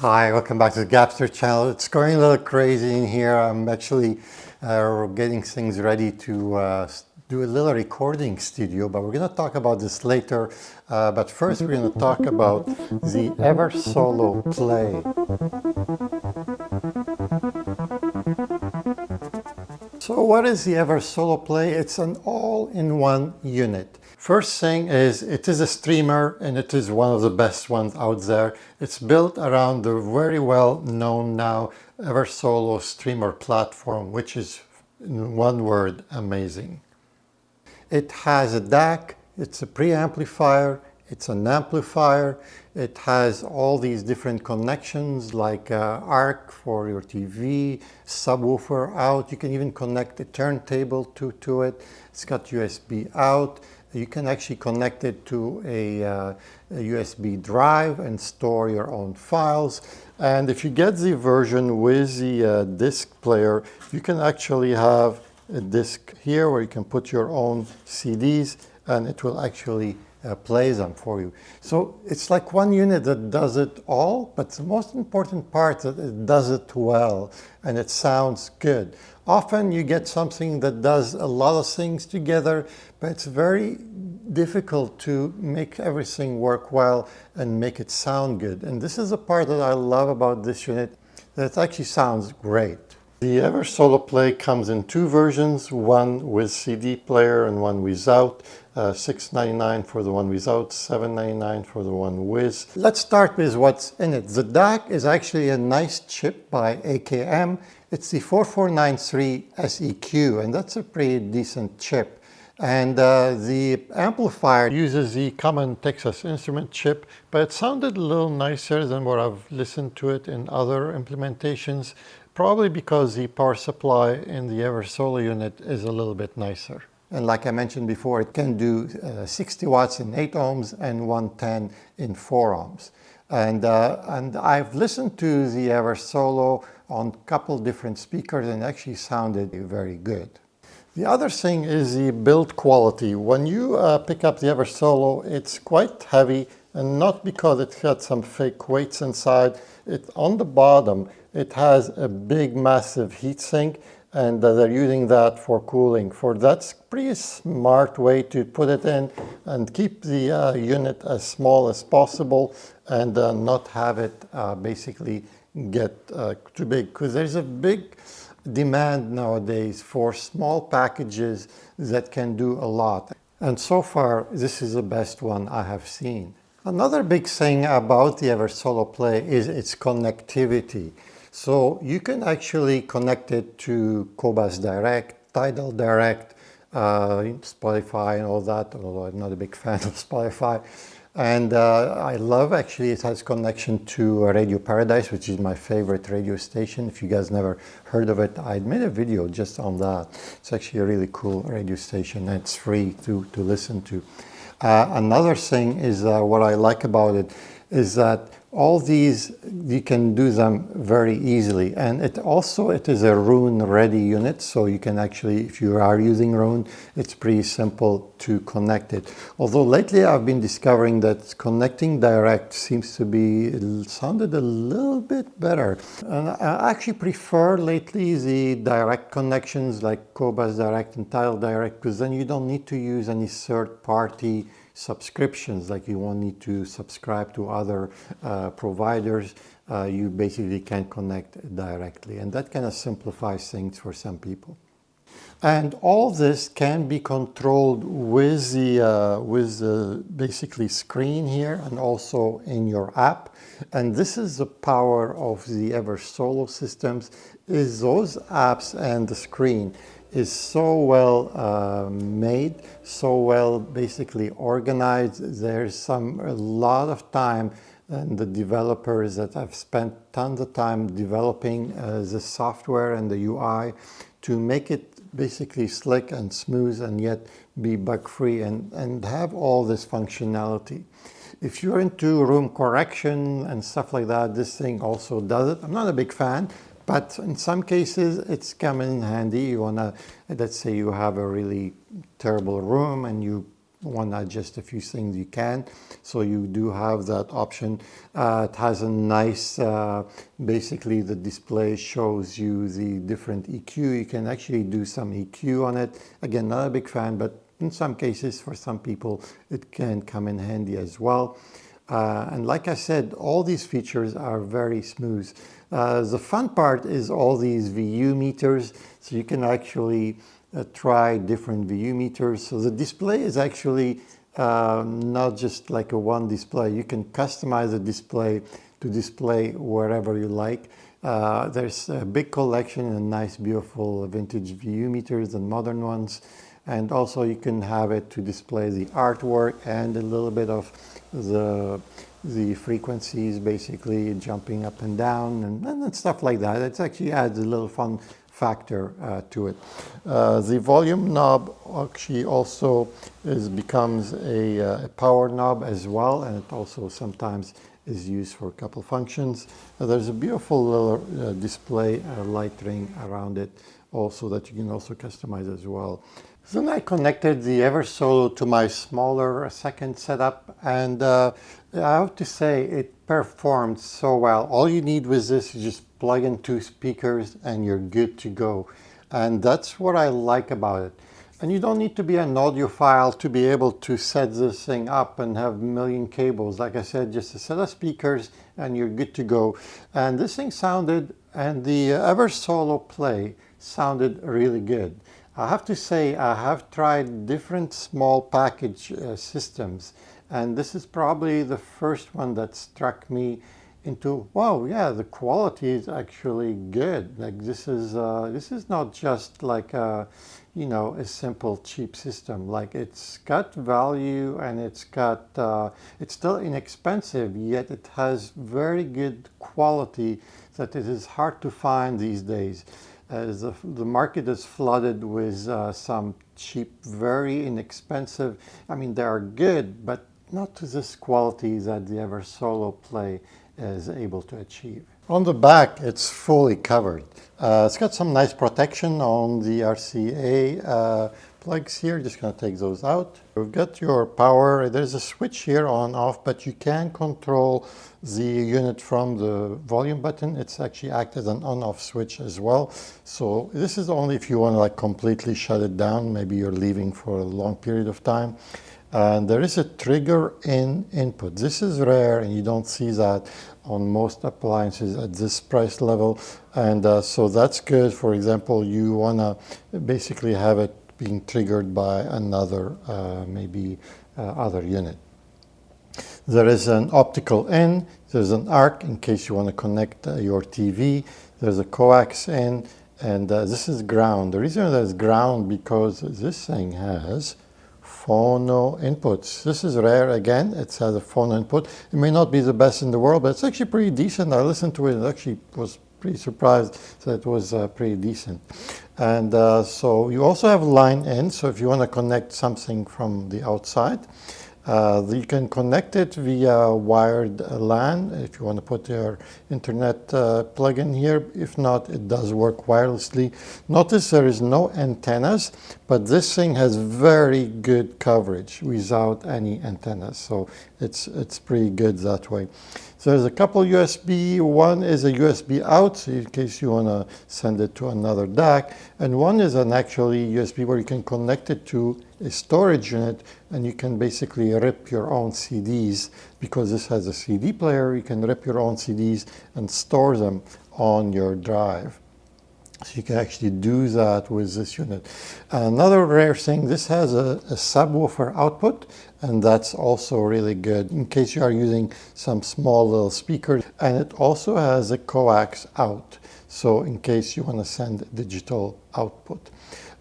Hi, welcome back to the Gabster channel. It's going a little crazy in here. I'm actually getting things ready to do a little recording studio, but we're going to talk about this later. But first we're going to talk about the Eversolo Play. So what is the Eversolo Play? It's an all-in-one unit. First thing is, it is a streamer and it is one of the best ones out there. It's built around the very well known now Eversolo streamer platform, which is, in one word, amazing. It has a DAC, it's a preamplifier, it's an amplifier, it has all these different connections like ARC for your TV, subwoofer out, you can even connect a turntable to it, it's got USB out. You can actually connect it to a USB drive and store your own files. And if you get the version with the disc player, you can actually have a disc here where you can put your own CDs and it will actually play them for you. So it's like one unit that does it all, but the most important part is that it does it well and it sounds good. Often you get something that does a lot of things together, but it's very difficult to make everything work well and make it sound good. And this is the part that I love about this unit, that it actually sounds great. The Eversolo Play comes in two versions, one with CD player and one without. $6.99 for the one without, $7.99 for the one with. Let's start with what's in it. The DAC is actually a nice chip by AKM. It's the 4493SEQ, and that's a pretty decent chip. And the amplifier uses the common Texas Instrument chip, but it sounded a little nicer than what I've listened to it in other implementations, probably because the power supply in the Eversolo unit is a little bit nicer. And like I mentioned before, it can do 60 watts in 8 ohms and 110 in 4 ohms. And I've listened to the Eversolo on a couple different speakers and it actually sounded very good. The other thing is the build quality. When you pick up the Eversolo, it's quite heavy, and not because it's got some fake weights inside. On the bottom, it has a big, massive heatsink, and they're using that for cooling. That's pretty smart way to put it in and keep the unit as small as possible and not have it basically get too big, because there's a big demand nowadays for small packages that can do a lot. And so far, this is the best one I have seen. Another big thing about the Eversolo Play is its connectivity. So you can actually connect it to Cobas Direct, Tidal Direct, Spotify and all that, although I'm not a big fan of Spotify. And I love actually it has connection to Radio Paradise, which is my favorite radio station. If you guys never heard of it, I made a video just on that. It's actually a really cool radio station and it's free to listen to. Another thing is what I like about it is that all these, you can do them very easily. And it is a Roon ready unit, so you can actually, if you are using Roon, it's pretty simple to connect it. Although lately I've been discovering that connecting direct seems to be, sounded a little bit better. And I actually prefer lately the direct connections like Cobas Direct and Tidal Direct, because then you don't need to use any third-party subscriptions, like you won't need to subscribe to other providers. You basically can connect directly, and that kind of simplifies things for some people. And all this can be controlled with the basically screen here and also in your app. And this is the power of the Eversolo systems, is those apps and the screen is so well made, so well basically organized. There's a lot of time, and the developers that have spent tons of time developing the software and the UI to make it basically slick and smooth and yet be bug-free and have all this functionality. If you're into room correction and stuff like that, this thing also does it. I'm not a big fan, but in some cases it's come in handy. You wanna, let's say you have a really terrible room and you want to adjust a few things, you can. So you do have that option. It has a nice, basically the display shows you the different EQ. You can actually do some EQ on it. Again, not a big fan, but in some cases, for some people, it can come in handy as well. And like I said, all these features are very smooth. The fun part is all these VU meters, so you can actually try different VU meters. So the display is actually not just like a one display. You can customize the display to display wherever you like. There's a big collection and nice, beautiful vintage VU meters and modern ones. And also you can have it to display the artwork and a little bit of the frequencies, basically jumping up and down and stuff like that. It actually adds a little fun factor to it. The volume knob actually also becomes a power knob as well, and it also sometimes is used for a couple functions. There's a beautiful little display light ring around it also that you can also customize as well. Then I connected the Eversolo to my smaller second setup, and I have to say it performed so well. All you need with this is just plug in 2 speakers and you're good to go. And that's what I like about it. And you don't need to be an audiophile to be able to set this thing up and have a million cables. Like I said, just a set of speakers and you're good to go. And this thing sounded, and the Eversolo Play sounded really good. I have to say, I have tried different small package systems, and this is probably the first one that struck me into, wow, yeah, the quality is actually good. Like this is not just like a, you know, a simple cheap system. Like it's got value and it's got, it's still inexpensive, yet it has very good quality that it is hard to find these days. As the market is flooded with some cheap, very inexpensive, I mean, they are good, but not to this quality that the Eversolo Play is able to achieve. On the back, it's fully covered. It's got some nice protection on the RCA plugs here. Just gonna take those out. We've got your power. There's a switch here on off, but you can control the unit from the volume button. It's actually acts as an on-off switch as well. So this is only if you want to like completely shut it down. Maybe you're leaving for a long period of time. And there is a trigger in input. This is rare, and you don't see that on most appliances at this price level. And so that's good. For example, you want to basically have it being triggered by another, maybe other unit. There is an optical in, there's an ARC in case you want to connect your TV, there's a coax in, and this is ground. The reason that it's ground because this thing has phono inputs. This is rare again, it has a phono input. It may not be the best in the world, but it's actually pretty decent. I listened to it and actually was pretty surprised that it was pretty decent. And so you also have line in, so if you want to connect something from the outside, you can connect it via wired LAN if you want to put your internet plug in here. If not, it does work wirelessly. Notice there is no antennas, but this thing has very good coverage without any antennas. So it's pretty good that way. So there's a couple USB. One is a USB out, so in case you want to send it to another DAC. And one is an actually USB where you can connect it to a storage unit, and you can basically rip your own CDs. Because this has a CD player, you can rip your own CDs and store them on your drive. So you can actually do that with this unit. Another rare thing, this has a subwoofer output, and that's also really good in case you are using some small little speakers. And it also has a coax out, so in case you want to send digital output.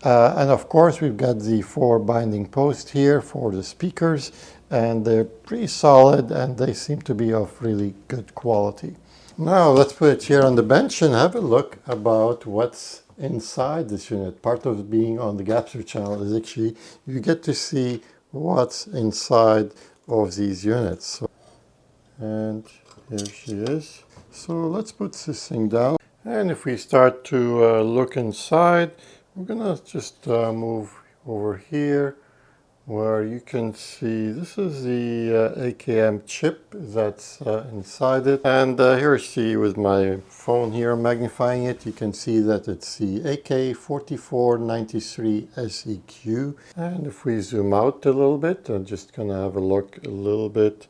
And of course, we've got the 4 binding posts here for the speakers, and they're pretty solid, and they seem to be of really good quality. Now let's put it here on the bench and have a look about what's inside this unit. Part of being on the Gabster channel is actually you get to see what's inside of these units. So, and here she is. So let's put this thing down. And if we start to look inside, we're gonna just move over here, where you can see this is the AKM chip that's inside it. And here you see with my phone here magnifying it, you can see that it's the AK4493SEQ. And if we zoom out a little bit, I'm just gonna have a look a little bit.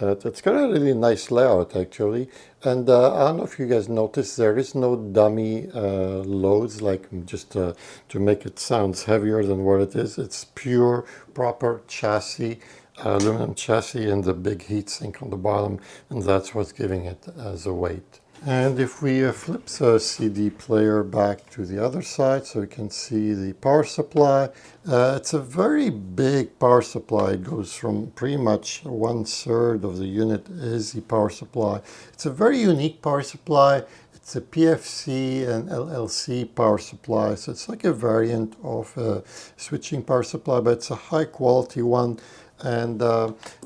It's got a really nice layout actually, and I don't know if you guys noticed, there is no dummy loads, like just to make it sound heavier than what it is. It's pure, proper chassis, aluminum chassis, and the big heat sink on the bottom, and that's what's giving it as a weight. And if we flip the CD player back to the other side so we can see the power supply, it's a very big power supply. It goes from pretty much 1/3 of the unit is the power supply. It's a very unique power supply. It's a PFC and LLC power supply, so it's like a variant of a switching power supply, but it's a high quality one. And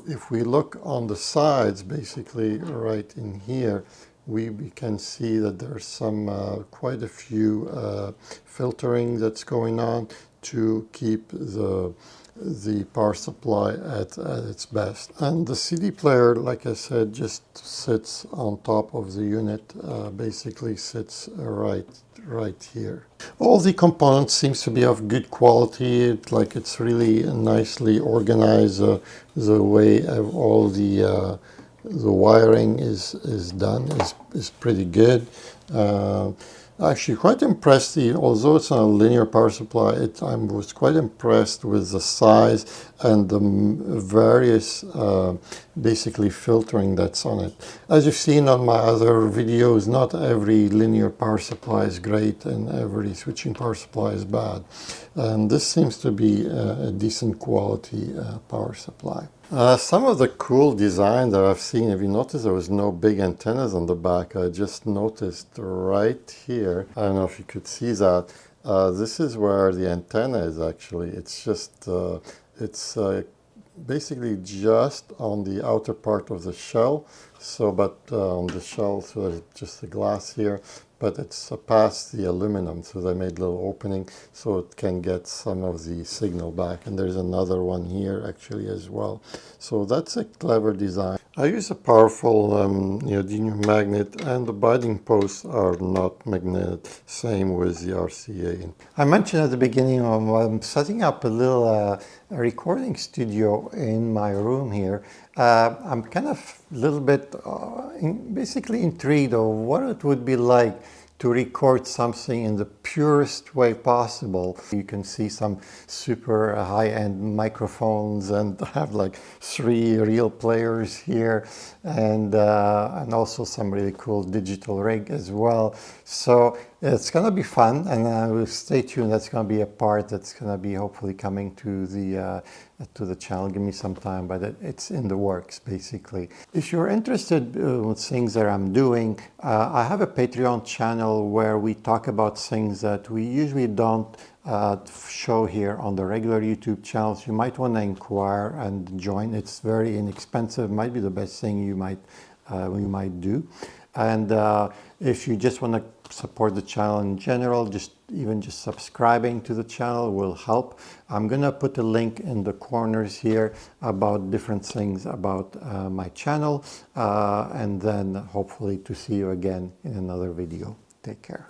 if we look on the sides, basically right in here, we can see that there's some quite a few filtering that's going on to keep the power supply at its best. And the CD player, like I said, just sits on top of the unit, basically sits right here. All the components seems to be of good quality. It's really nicely organized. The way all the wiring is done is pretty good. Actually quite impressed, although it's not a linear power supply, I was quite impressed with the size and the various basically filtering that's on it. As you've seen on my other videos, not every linear power supply is great and every switching power supply is bad. And this seems to be a decent quality power supply. Some of the cool design that I've seen, if you notice, there was no big antennas on the back. I just noticed right here, I don't know if you could see that, this is where the antenna is actually. It's just, it's basically just on the outer part of the shell. So, but on the shell, so there's just the glass here, but it's past the aluminum, so they made a little opening so it can get some of the signal back. And there's another one here actually as well. So that's a clever design. I use a powerful neodymium magnet, and the binding posts are not magnetic, same with the RCA. I mentioned at the beginning I'm setting up a little recording studio in my room here. I'm kind of a little bit basically intrigued of what it would be like to record something in the purest way possible. You can see some super high-end microphones, and I have like 3 real players here, and also some really cool digital rig as well. So it's gonna be fun, and I will stay tuned. That's gonna be a part that's gonna be hopefully coming to the channel. Give me some time, but it's in the works basically. If you're interested in things that I'm doing, I have a Patreon channel where we talk about things that we usually don't show here on the regular YouTube channels. You might want to inquire and join. It's very inexpensive. Might be the best thing you might do. And if you just want to support the channel in general, even just subscribing to the channel will help. I'm gonna put a link in the corners here about different things about my channel, and then hopefully to see you again in another video. Take care.